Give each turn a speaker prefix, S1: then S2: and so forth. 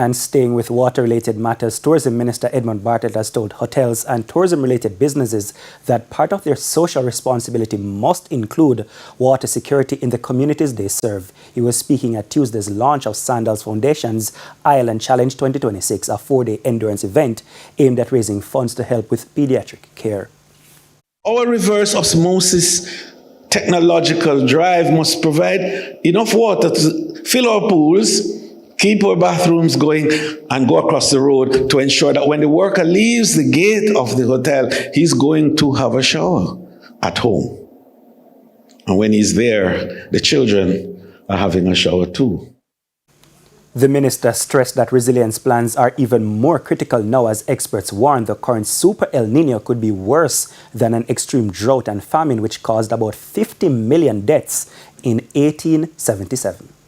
S1: And staying with water-related matters, Tourism Minister Edmund Bartlett has told hotels and tourism-related businesses that part of their social responsibility must include water security in the communities they serve. He was speaking at Tuesday's launch of Sandals Foundation's Island Challenge 2026, a 4-day endurance event aimed at raising funds to help with pediatric care.
S2: Our reverse osmosis technological drive must provide enough water to fill our pools, keep our bathrooms going, and go across the road to ensure that when the worker leaves the gate of the hotel, he's going to have a shower at home. And when he's there, the children are having a shower too.
S1: The minister stressed that resilience plans are even more critical now as experts warn the current Super El Niño could be worse than an extreme drought and famine which caused about 50 million deaths in 1877.